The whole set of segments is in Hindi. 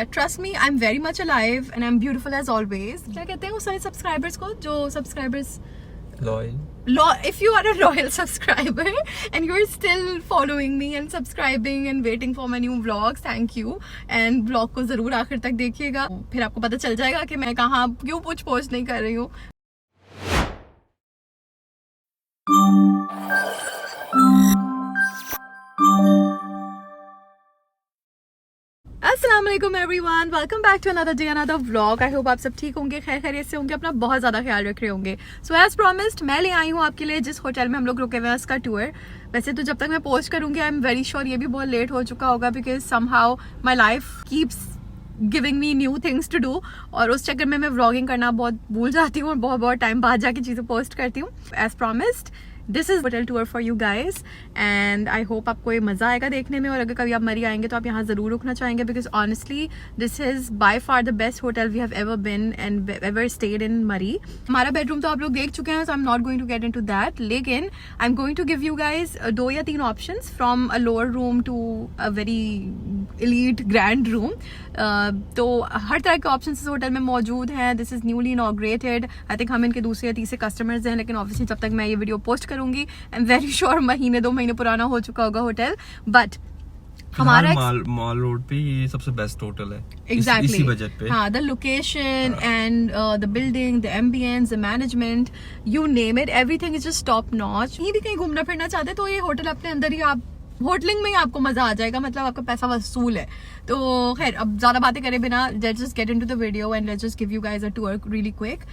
Trust me, I am very much alive and I am beautiful as always. क्या कहते हैं वो सारे सब्सक्राइबर्स को, जो subscribers if you are a loyal subscriber and you're still following me and subscribing and waiting for my new vlogs, thank you. and vlog को जरूर आखिर तक देखिएगा, फिर आपको पता चल जाएगा कि मैं कहाँ क्यों कुछ पोस्ट नहीं कर रही हूँ। अस्सलाम वालेकुम everyone, welcome back to another day another vlog. I hope आप सब ठीक होंगे, खैर खैरियत से होंगे, अपना बहुत ज़्यादा ख्याल रख रहे होंगे। सो एज प्रॉमिस्ड मैं ले आई हूँ आपके लिए जिस होटल में हम लोग रुके हुए हैं उसका टूर। वैसे तो जब तक मैं पोस्ट करूँगी आई एम वेरी श्योर ये भी बहुत लेट हो चुका होगा, because somehow my life keeps giving me new things to do, और उस चक्कर में मैं व्लॉगिंग करना बहुत भूल जाती हूँ और बहुत बहुत टाइम बाद जाके चीज़ें पोस्ट करती हूँ। As promised this is hotel tour for you guys and I hope आपको ये मज़ा आएगा देखने में, और अगर कभी आप मरी आएंगे तो आप यहाँ ज़रूर रुकना चाहेंगे, because honestly this is by far the best hotel we have ever been and ever stayed in Murree. हमारा बेडरूम तो आप लोग देख चुके हैं, so I am not going to get into that, लेकिन I am going to give you guys 2 या 3 option from a lower room to a very elite grand room. तो हर तरह के ऑप्शन इस होटल में मौजूद हैं। This is newly inaugurated, I think हम इनके दूसरे या तीसरे कस्टमर्स हैं, लेकिन ऑब्वियसली जब तक मैं ये वीडियो पोस्ट करूंगी आई एम वेरी श्योर महीने 2 महीने पुराना हो चुका होगा होटल। बट हमारा मॉल रोड पे ये सबसे बेस्ट होटल है एग्जैक्टली इसी बजट पे। हाँ, the location and the building, the ambience, the management, you name it, everything is just top notch. कहीं भी कहीं घूमना फिरना चाहते तो ये होटल अपने अंदर ही, आप होटलिंग में ही आपको मजा आ जाएगा, मतलब आपका पैसा वसूल है। तो खैर अब ज्यादा बातें करे बिना let's just get into the video and let's just give you guys a tour really quick.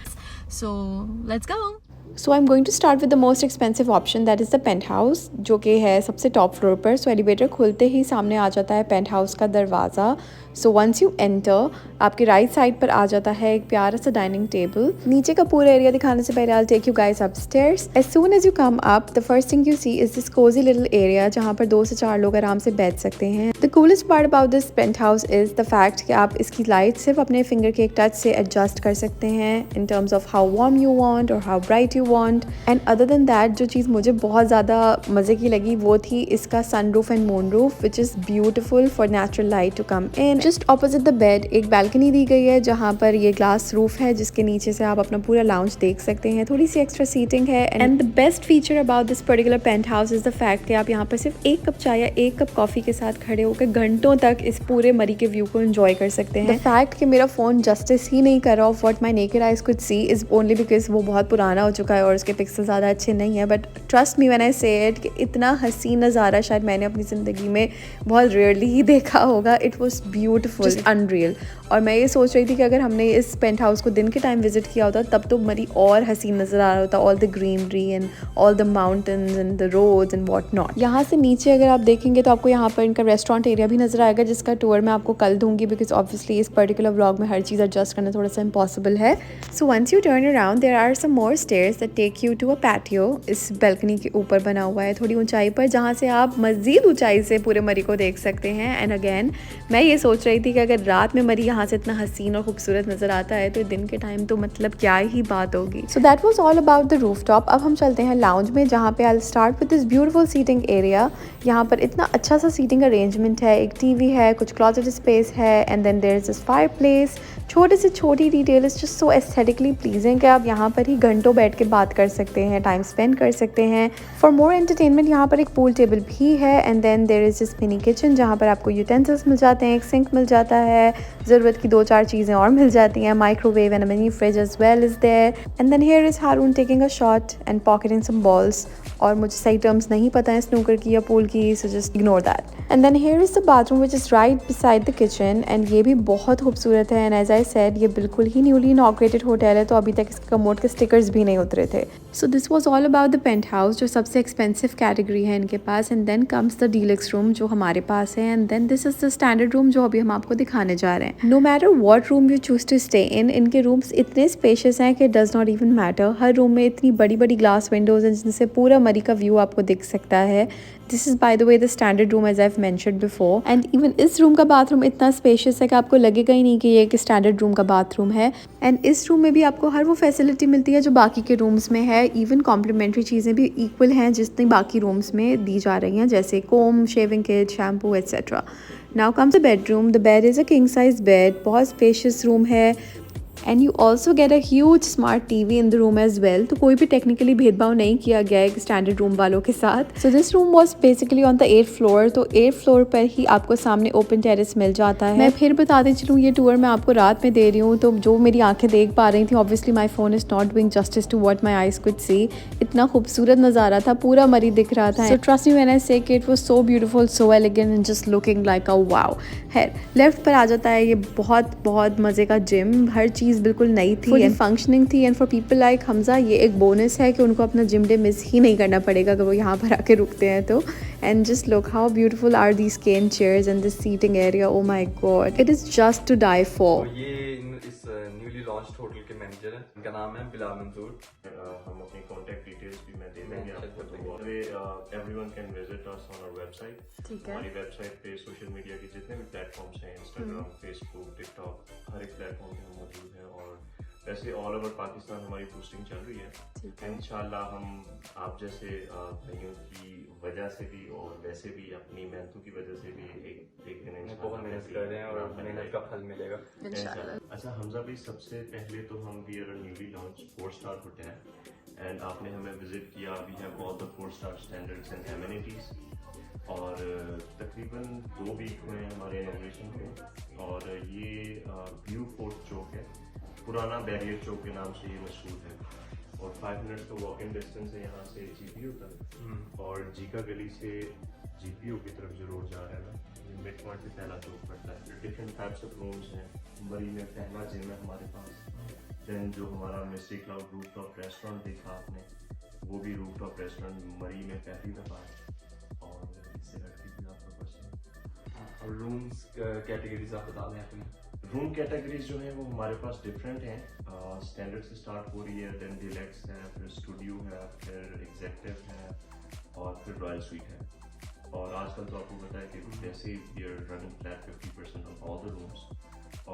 So let's go. So I am going to start with the most expensive option, that is the penthouse, जो कि है सबसे टॉप फ्लोर पर। सो एलिवेटर खुलते ही सामने आ जाता है पेंट हाउस का दरवाज़ा। सो वंस यू एंटर आपके राइट साइड पर आ जाता है एक प्यारा सा डाइनिंग टेबल। नीचे का पूरा एरिया दिखाने से पहले I will take you guys upstairs. As soon as you come up the first thing you see is this cozy little area, जहाँ पर 2 से 4 लोग आराम से बैठ सकते हैं। The coolest part about this penthouse is the fact कि आप इसकी लाइट सिर्फ अपने फिंगर के एक टच से एडजस्ट कर सकते हैं in terms of how warm you want और how bright you want. And other than that जो चीज़ मुझे बहुत ज़्यादा मज़े की लगी वो थी इसका sunroof and moon roof, which is beautiful for natural light to come in. Just opposite the bed एक बैल्कनी दी गई है, जहाँ पर ये ग्लास रूफ है जिसके नीचे से आप अपना पूरा लाउंज देख सकते हैं। थोड़ी सी एक्स्ट्रा सीटिंग है। And the best feature about this particular penthouse is the fact कि आप यहाँ पर सिर्फ 1 कप चाय या 1 कप कॉफ़ी के साथ खड़े होकर घंटों तक इस पूरे मरी के व्यू को एंजॉय कर सकते हैं। द फैक्ट कि मेरा फ़ोन जस्टिस ही नहीं कर रहा of what my naked eyes could C is only because वो बहुत पुराना हो चुका है और उसके पिक्सल ज़्यादा अच्छे नहीं है। But trust me when I से इट कि इतना हसीन नज़ारा शायद मैंने अपनी ज़िंदगी में बहुत रेयरली ही देखा होगा। It was beautiful, just unreal. और मैं ये सोच रही थी कि अगर हमने इस पेंट हाउस को दिन के टाइम विजिट किया होता तब तो मरी और हसीन नज़र आ रहा होता, all the greenery and all the mountains and the roads and what not. यहाँ से नीचे अगर आप देखेंगे तो आपको यहाँ पर इनका रेस्टोरेंट एरिया भी नज़र आएगा, जिसका टूर मैं आपको कल दूंगी, बिकॉज ऑब्वियसली इस पर्टिकुलर व्लॉग में हर चीज़ एडजस्ट करना थोड़ा सा इम्पॉसिबल है। So once you turn around there are some more stairs that take you to a patio. इस बैल्कनी के ऊपर बना हुआ है थोड़ी ऊंचाई पर, जहाँ से आप मज़ीद ऊंचाई से पूरे मरी को देख सकते हैं। एंड अगेन मैं ये सोच रही थी कि अगर रात में मरी यहाँ से इतना हसीन और खूबसूरत नज़र आता है तो दिन के टाइम तो मतलब क्या ही बात होगी। So that was all about the rooftop. अब हम चलते हैं लाउंज में, जहाँ पे I start with this beautiful seating area. यहाँ पर इतना अच्छा सा सीटिंग अरेंजमेंट है, एक टीवी है, कुछ क्लॉजेट स्पेस है, and then there is this fireplace. छोटे से छोटी detail is just so aesthetically pleasing कि आप यहाँ पर ही घंटों बैठ के बात कर सकते हैं, टाइम स्पेंड कर सकते हैं। फॉर मोर एंटरटेनमेंट यहाँ पर एक पूल टेबल भी है। And then there is this mini kitchen, जहाँ पर आपको यूटेंसिल्स मिल जाते हैं, एक सिंक मिल जाता है, ज़रूरत की 2-4 चीज़ें और मिल जाती हैं, microwave and mini fridge as well is there. And then here is Haroon taking a shot and pocketing some balls. और मुझे सही टर्म्स नहीं पता है स्नूकर की या पूल की, so just ignore that. And then here is the bathroom which is right beside the kitchen, एंड ये भी बहुत खूबसूरत है। एंड एज आई सेड ये बिल्कुल ही न्यूली इनॉग्रेटेड होटल है, तो अभी तक इसके कमोड के स्टिकर्स भी नहीं उतरे थे। So this was all about the penthouse, जो सबसे एक्सपेंसिव कैटेगरी है इनके पास। And then comes the deluxe room जो हमारे पास है। And then this is the standard room जो अभी हम आपको दिखाने जा रहे हैं। No matter what room you choose to stay in, इनके रूम्स इतने स्पेशियस हैं कि डज नॉट इवन मैटर। हर रूम में इतनी बड़ी बड़ी ग्लास विंडोज हैं जिनसे पूरा मरी का व्यू आपको दिख सकता है। This is by the way the standard room as I have mentioned before. And even इस रूम का बाथरूम इतना स्पेशियस है कि आपको लगेगा ही नहीं कि ये एक स्टैंडर्ड रूम का बाथरूम है। एंड इस रूम में भी आपको हर वो फैसिलिटी मिलती है जो बाकी के रूम्स में है। इवन कॉम्प्लीमेंट्री चीज़ें भी इक्वल हैं जितनी बाकी रूम्स में दी जा रही हैं, जैसे comb, shaving kit, shampoo etcetera. Now comes the bedroom. The bed is a king size bed. बहुत स्पेशियस रूम है. And you also get a huge smart TV in the room as well. तो कोई भी टेक्निकली भेदभाव नहीं किया गया है स्टैंडर्ड रूम वालों के साथ. So this room was basically on the 8th floor. तो 8th फ्लोर पर ही आपको सामने ओपन टेरेस मिल जाता है. मैं फिर बताते चलूँ, ये टूर मैं आपको रात में दे रही हूँ, तो जो मेरी आंखें देख पा रही थी, obviously my phone is not doing justice to what my eyes could see. इतना खूबसूरत नज़ारा था, पूरा मरी दिख रहा था. So trust me when I से it was so beautiful, so elegant and just looking like a wow. है लेफ्ट पर आ जाता है ये बहुत बहुत मज़े का जिम. हर चीज़ बिल्कुल नई थी एंड फंक्शनिंग थी. And for people like Hamza ये एक बोनस है कि उनको अपना जिम डे मिस ही नहीं करना पड़ेगा अगर वो यहाँ पर आके रुकते हैं तो. And just look how beautiful are these cane chairs and this seating area. Oh my god, it is just to die for. ये इस न्यूली लॉन्च्ड होटल के मैनेजर हैं, इनका नाम है बिलाल मंसूर. हम अपनी कॉन्टैक्ट डिटेल्स भी मैं दे देंगे आपको. तो everyone can visit us on our website. हमारी वेबसाइट पे सोशल मीडिया के जितने भी प्लेटफॉर्म्स हैं, इंस्टाग्राम, फेसबुक, टिकटॉक, हर एक प्लेटफॉर्म पे हम मौजूद हैं. और वैसे ऑल ओवर पाकिस्तान हमारी पोस्टिंग चल रही है. इंशाल्लाह हम आप जैसे भाइयों की वजह से भी और वैसे भी अपनी मेहनतों की वजह से भी एक दिन बहुत मेहनत कर रहे हैं और मेहनत का फल मिलेगा इंशाल्लाह. अच्छा हमजा भाई, सबसे पहले तो हम we are newly launch 4-star hotel and आपने हमें विजिट किया. We have all the 4-star standards and amenities. और तकरीबन 2 वीक हुए हैं हमारे इनॉग्रेशन को. और ये व्यू फोर्ट चौक है, पुराना बैरियर चौक के नाम से ये मशहूर है. और 5 मिनट्स का वॉकिंग डिस्टेंस है यहाँ से GPO तक. और जीका गली से GPO की तरफ जो रोड जा रहा है ना, मिड पॉइंट पे पहला चौक पड़ता है. डिफरेंट टाइप्स ऑफ रूम्स हैं. मरी में पहला जिम है हमारे पास. देन जो हमारा मिस्टी क्लाउड रूफटॉप रेस्टोरेंट देखा आपने, वो भी रूफटॉप रेस्टोरेंट मरी में पहली दफा है. और इससे लड़की भी आपका क्वेश्चन. और रूम्स कैटेगरीज आप बता दें अपनी. रूम कैटेगरीज जो है वो हमारे पास डिफरेंट हैं. स्टैंडर्ड से स्टार्ट हो रही है, देन डिलैक्स है, फिर स्टूडियो है, फिर एग्जेक्टिव है और फिर रॉयल स्वीट है. और आजकल तो आपको पता है कि जैसे we are running flat 50% on all the rooms.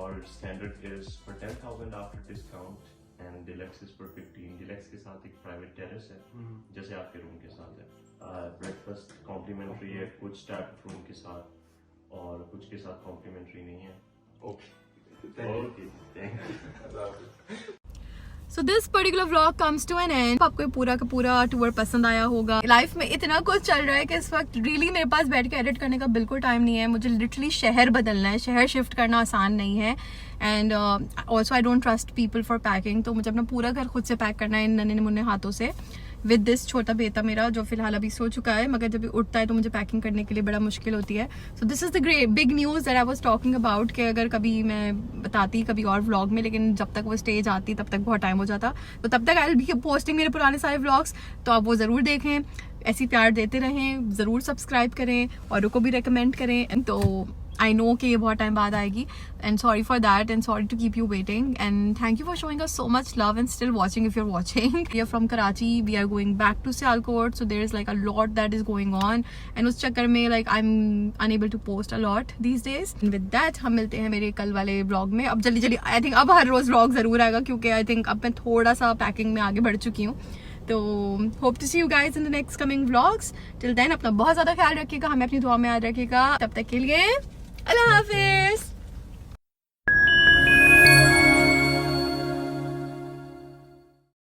और standard is for 10,000 after discount and deluxe is for 15. Deluxe के साथ एक प्राइवेट टेरेस है जैसे आपके रूम के साथ है. ब्रेकफास्ट कॉम्प्लीमेंट्री है कुछ टाइप रूम के साथ, और कुछ के साथ कॉम्प्लीमेंट्री नहीं है. Okay, so this particular vlog comes to an end. आपको पूरा का पूरा टूर पसंद आया होगा. लाइफ में इतना कुछ चल रहा है कि इस वक्त रियली मेरे पास बैठ के एडिट करने का बिल्कुल टाइम नहीं है. मुझे लिटरली शहर बदलना है, शहर शिफ्ट करना आसान नहीं है. And also I don't trust people for packing. तो मुझे अपना पूरा घर खुद से पैक करना है इन नन्हे मुन्ने हाथों से. विद दिस छोटा बेटा मेरा जो फिलहाल अभी सो चुका है, मगर जब भी उठता है तो मुझे पैकिंग करने के लिए बड़ा मुश्किल होती है. So this is the great big news that I was talking about कि अगर कभी मैं बताती कभी और व्लॉग में, लेकिन जब तक वो स्टेज आती तब तक बहुत टाइम हो जाता. तो तब तक आई विल बी पोस्टिंग मेरे पुराने सारे व्लॉग्स, तो आप वो ज़रूर देखें. ऐसी प्यार देते रहें, ज़रूर सब्सक्राइब करें, औरों को भी रिकमेंड करें. तो आई नो कि ये बहुत टाइम बाद आएगी. And sorry for that and sorry to keep you waiting. And thank you for showing us so much love and still watching if you are watching. We are from Karachi, we are going back to Sialkot. So there is like a lot that is going on. And उस चक्कर में like I am unable to post a lot these days. With that हम मिलते हैं मेरे कल वाले ब्लॉग में. अब जल्दी जल्दी आई थिंक अब हर रोज ब्लॉग जरूर आएगा, क्योंकि आई थिंक अब मैं थोड़ा सा पैकिंग में आगे बढ़ चुकी हूँ. तो hope to see you guys in the next coming vlogs. Till then अपना बहुत ज्यादा ख्याल रखिएगा, हमें अपनी दुआ में याद रखिएगा. तब तक के लिए अल्लाह हाफिज.